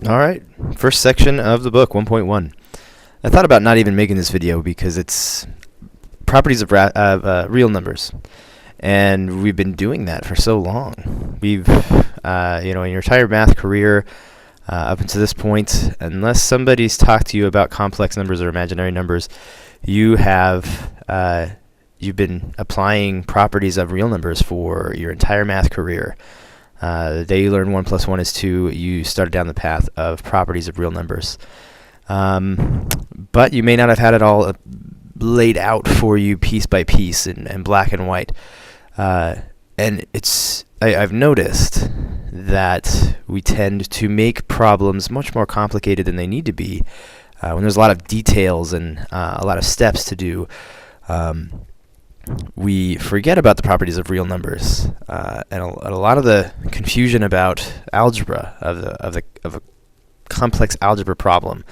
All right, first section of the book, 1.1. I thought about not even making this video because it's properties of real numbers, and we've been doing that for so long. We've, in your entire math career, up until this point, unless somebody's talked to you about complex numbers or imaginary numbers, you've been applying properties of real numbers for your entire math career. The day you learn 1 + 1 is 2, you started down the path of properties of real numbers. But you may not have had it all laid out for you piece by piece in black and white. And I've noticed that we tend to make problems much more complicated than they need to be when there's a lot of details and a lot of steps to do. We forget about the properties of real numbers, and a lot of the confusion about algebra of a complex algebra problem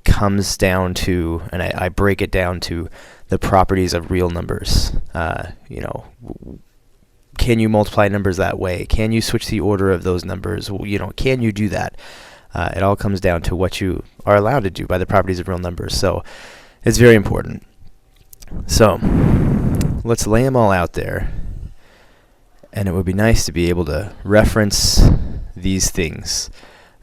comes down to, and I break it down to, the properties of real numbers. Can you multiply numbers that way? Can you switch the order of those numbers? Can you do that? It all comes down to what you are allowed to do by the properties of real numbers. So it's very important. So let's lay them all out there, and it would be nice to be able to reference these things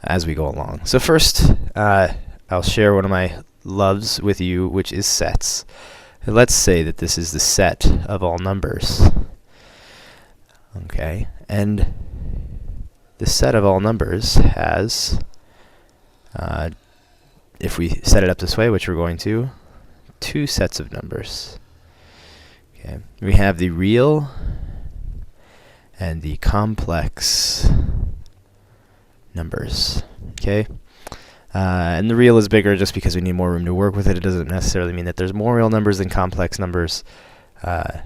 as we go along. So first, I'll share one of my loves with you, which is sets. And let's say that this is the set of all numbers. Okay, and the set of all numbers has, if we set it up this way, which we're going to, two sets of numbers. Okay, we have the real and the complex numbers. Okay, and the real is bigger just because we need more room to work with it. It doesn't necessarily mean that there's more real numbers than complex numbers. It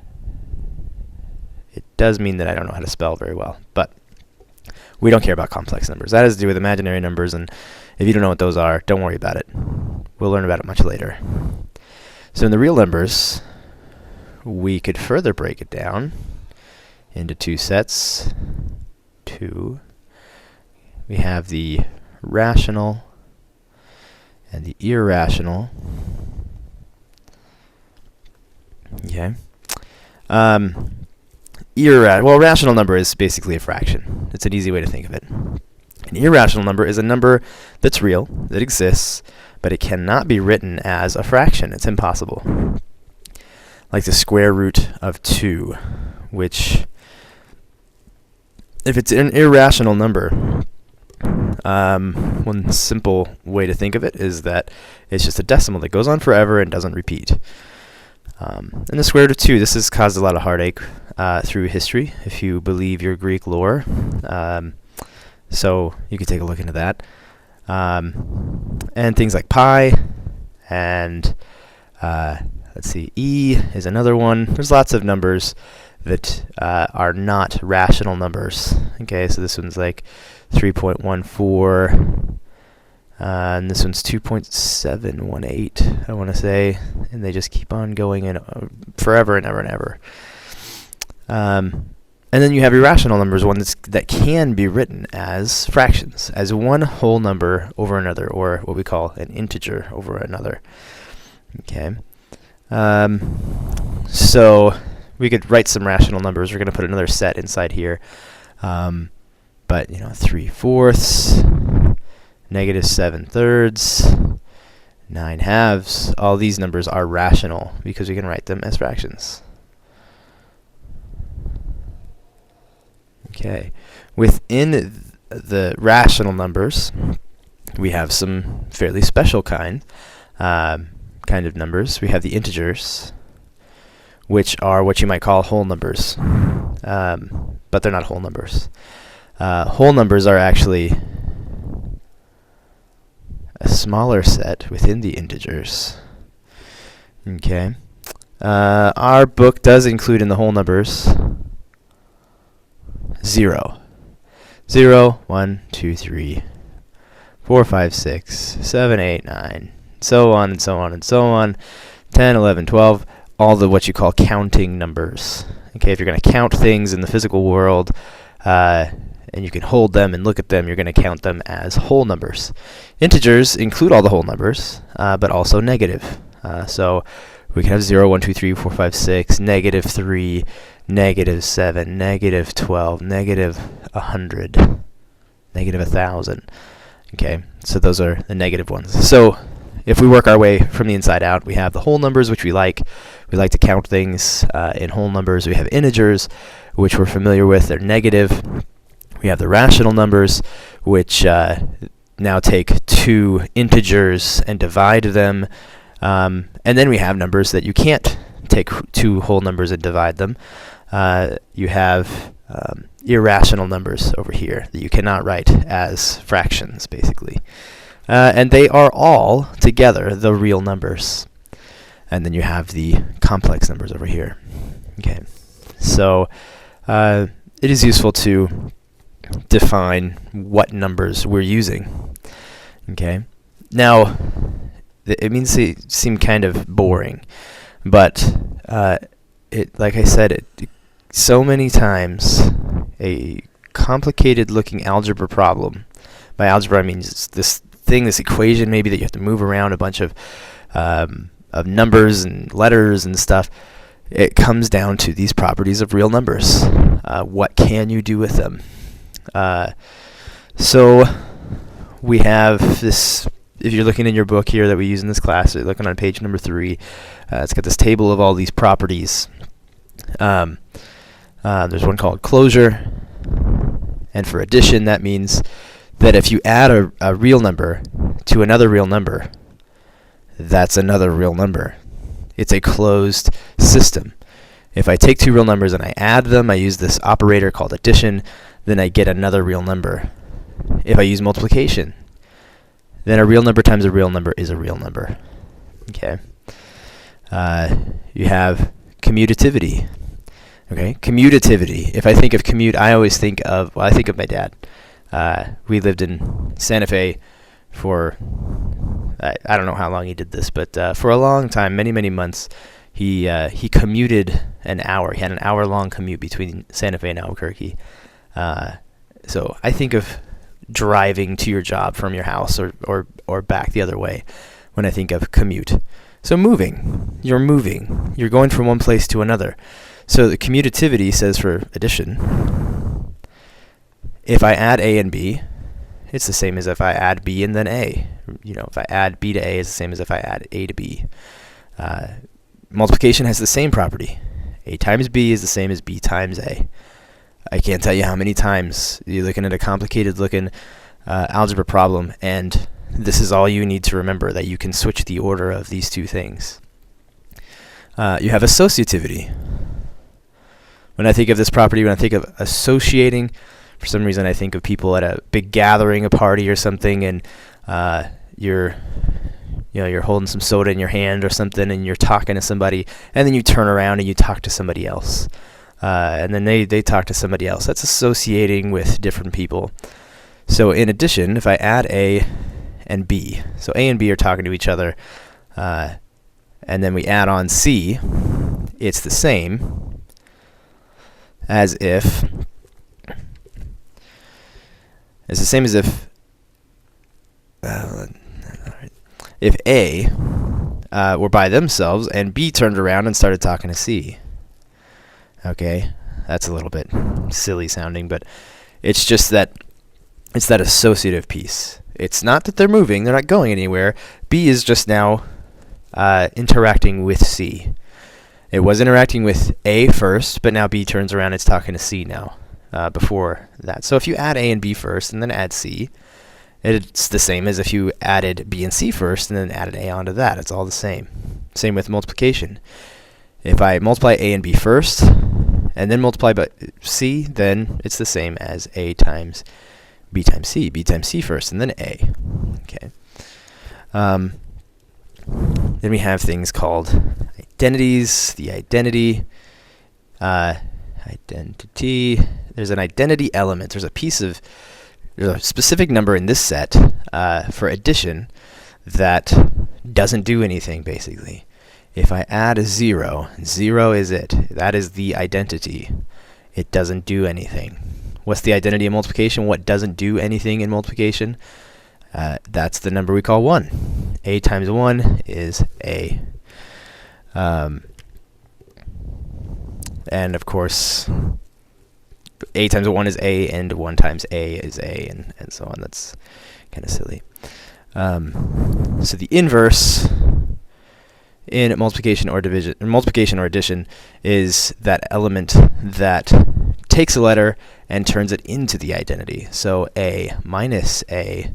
does mean that I don't know how to spell very well, but we don't care about complex numbers. That has to do with imaginary numbers, and if you don't know what those are, don't worry about it. We'll learn about it much later. So in the real numbers, we could further break it down into two sets. We have the rational and the irrational. Okay. Rational number is basically a fraction. It's an easy way to think of it. An irrational number is a number that's real, that exists, but it cannot be written as a fraction. It's impossible. Like the square root of 2, which, if it's an irrational number, one simple way to think of it is that it's just a decimal that goes on forever and doesn't repeat. And the square root of 2, this has caused a lot of heartache through history, if you believe your Greek lore. So you could take a look into that. And things like pi, and let's see, e is another one. There's lots of numbers that are not rational numbers. Okay, so this one's like 3.14, and this one's 2.718, I want to say, and they just keep on going in forever and ever and ever. And then you have irrational numbers, one that can be written as fractions, as one whole number over another, or what we call an integer over another. Okay. So we could write some rational numbers. We're going to put another set inside here. But 3/4, -7/3, 9/2, all these numbers are rational because we can write them as fractions. Okay, within the rational numbers, we have some fairly special kind of numbers. We have the integers, which are what you might call whole numbers, but they're not whole numbers. Whole numbers are actually a smaller set within the integers. Okay, our book does include in the whole numbers 0, 1, 2, 3, 4, 5, 6, 7, 8, 9, so on and so on and so on, 10, 11, 12, all the what you call counting numbers. Okay, if you're going to count things in the physical world, and you can hold them and look at them, you're going to count them as whole numbers. Integers include all the whole numbers, but also negative. So we can have 0, 1, 2, 3, 4, 5, 6, negative 3, negative 7, negative 12, negative 100, negative 1,000. Okay, so those are the negative ones. So if we work our way from the inside out, we have the whole numbers, which we like. We like to count things in whole numbers. We have integers, which we're familiar with. They're negative. We have the rational numbers, which now take two integers and divide them. And then we have numbers that you can't take two whole numbers and divide them. You have irrational numbers over here that you cannot write as fractions, basically. And they are all together the real numbers. And then you have the complex numbers over here. Okay, so it is useful to define what numbers we're using. Okay, now it means they seem kind of boring, but like I said, so many times a complicated-looking algebra problem. By algebra, I mean just this equation maybe that you have to move around a bunch of numbers and letters and stuff. It comes down to these properties of real numbers. What can you do with them? So we have this. If you're looking in your book here that we use in this class, you're looking on page number 3. It's got this table of all these properties. There's one called closure, and for addition, that means that if you add a real number to another real number, that's another real number. It's a closed system. If I take two real numbers and I add them, I use this operator called addition, then I get another real number. If I use multiplication, then a real number times a real number is a real number. Okay. You have commutativity. Okay, commutativity. If I think of commute, I always think of, I think of my dad. We lived in Santa Fe for, I don't know how long he did this, but for a long time, many months, he commuted an hour. He had an hour-long commute between Santa Fe and Albuquerque. So I think of driving to your job from your house or back the other way when I think of commute. So moving. You're moving. You're going from one place to another. So the commutativity says for addition, if I add A and B, it's the same as if I add B and then A. You know, if I add B to A, it's the same as if I add A to B. Multiplication has the same property. A times B is the same as B times A. I can't tell you how many times you're looking at a complicated-looking algebra problem, and this is all you need to remember, that you can switch the order of these two things. You have associativity. When I think of this property, when I think of associating, for some reason I think of people at a big gathering, a party or something, and you're holding some soda in your hand or something, and you're talking to somebody, and then you turn around and you talk to somebody else. And then they talk to somebody else. That's associating with different people. So in addition, if I add A and B, so A and B are talking to each other, and then we add on C, it's the same as if, if A were by themselves and B turned around and started talking to C. Okay, that's a little bit silly sounding, but it's just that it's that associative piece. It's not that they're moving, they're not going anywhere. B is just now interacting with C. It was interacting with A first, but now B turns around and it's talking to C now, before that. So if you add A and B first and then add C, it's the same as if you added B and C first and then added A onto that. It's all the same. Same with multiplication. If I multiply A and B first and then multiply by C, then it's the same as A times B times C. B times C first and then A. Okay. Then we have things called identities. The identity. Identity. There's an identity element. There's a specific number in this set for addition that doesn't do anything, basically. If I add a 0, 0 is it. That is the identity. It doesn't do anything. What's the identity of multiplication? What doesn't do anything in multiplication? That's the number we call 1. A times 1 is A. And of course, A times 1 is A, and 1 times A is A, and so on. That's kind of silly. So the inverse in multiplication or division, multiplication or addition, is that element that takes a letter and turns it into the identity. So A minus A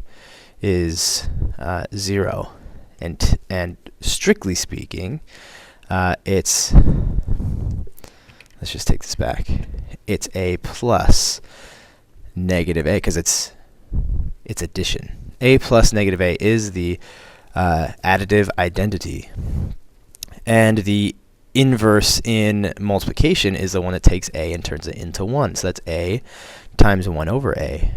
is 0, and strictly speaking, it's, let's just take this back. It's A plus negative A, because it's addition. A plus negative A is the additive identity. And the inverse in multiplication is the one that takes A and turns it into 1. So that's A times 1 over A.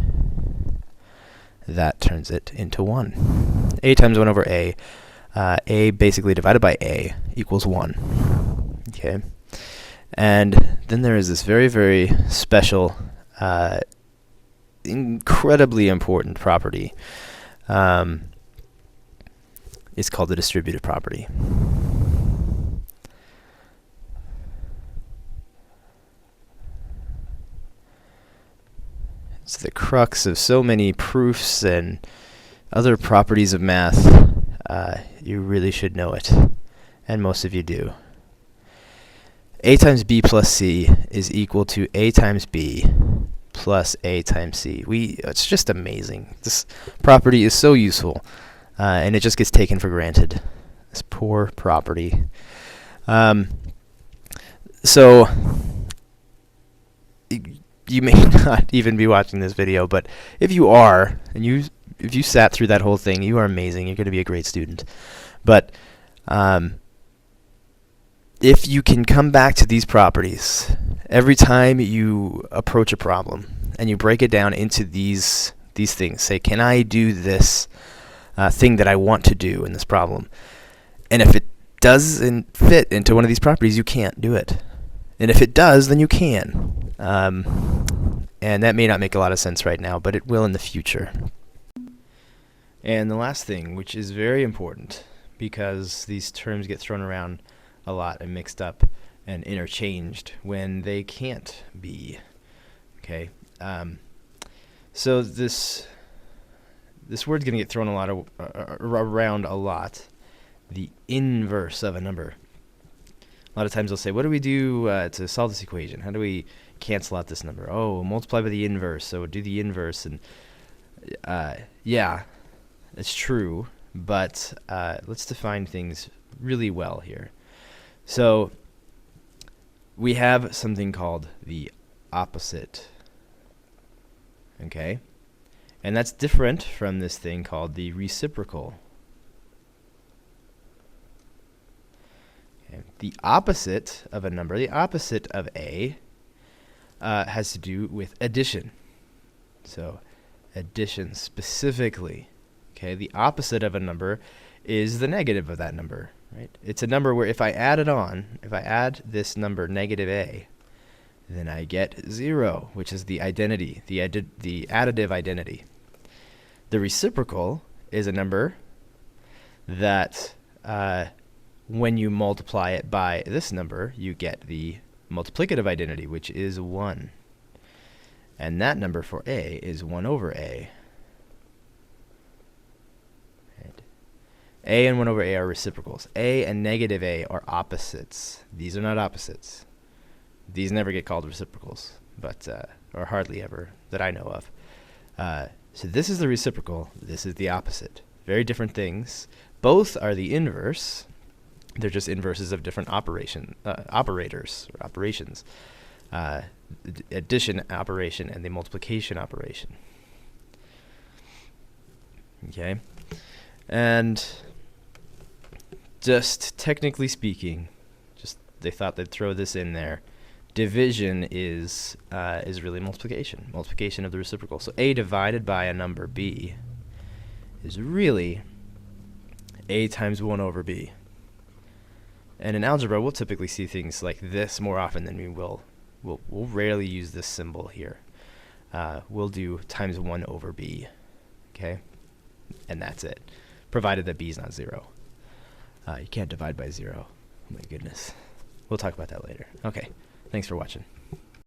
That turns it into 1. A times 1 over A. A basically divided by A equals 1. Okay. And then there is this very, very special, incredibly important property. It's called the distributive property. It's the crux of so many proofs and other properties of math. You really should know it, and most of you do. A times B plus C is equal to A times B plus A times C. It's just amazing. This property is so useful, and it just gets taken for granted. This poor property. So you may not even be watching this video, but if you are, and if you sat through that whole thing, you are amazing. You're going to be a great student. But if you can come back to these properties every time you approach a problem, and you break it down into these things, say, can I do this thing that I want to do in this problem? And if it doesn't fit into one of these properties, you can't do it. And if it does, then you can. And that may not make a lot of sense right now, but it will in the future. And the last thing, which is very important, because these terms get thrown around a lot and mixed up and interchanged when they can't be. Okay. So this word's going to get thrown around a lot. The inverse of a number. A lot of times they'll say, what do we do to solve this equation? How do we cancel out this number? Oh, multiply by the inverse. So do the inverse. And yeah, it's true. But let's define things really well here. So we have something called the opposite. Okay? And that's different from this thing called the reciprocal. The opposite of a number, the opposite of A, has to do with addition. So addition specifically. Okay, the opposite of a number is the negative of that number. Right? It's a number where if I add it on, if I add this number negative A, then I get 0, which is the identity, the additive identity. The reciprocal is a number that when you multiply it by this number, you get the multiplicative identity, which is 1. And that number for A is 1 over A. Right. A and 1 over A are reciprocals. A and negative A are opposites. These are not opposites. These never get called reciprocals, but or hardly ever that I know of. So this is the reciprocal. This is the opposite. Very different things. Both are the inverse. They're just inverses of different operators or operations. The addition operation and the multiplication operation. Okay, and just technically speaking, just they thought they'd throw this in there. Division is really multiplication. Multiplication of the reciprocal. So A divided by a number B is really A times 1 over B. And in algebra, we'll typically see things like this more often than we will. We'll rarely use this symbol here. we'll do times 1 over b, okay? And that's it, provided that b is not 0. You can't divide by 0. Oh my goodness. We'll talk about that later. Okay, thanks for watching.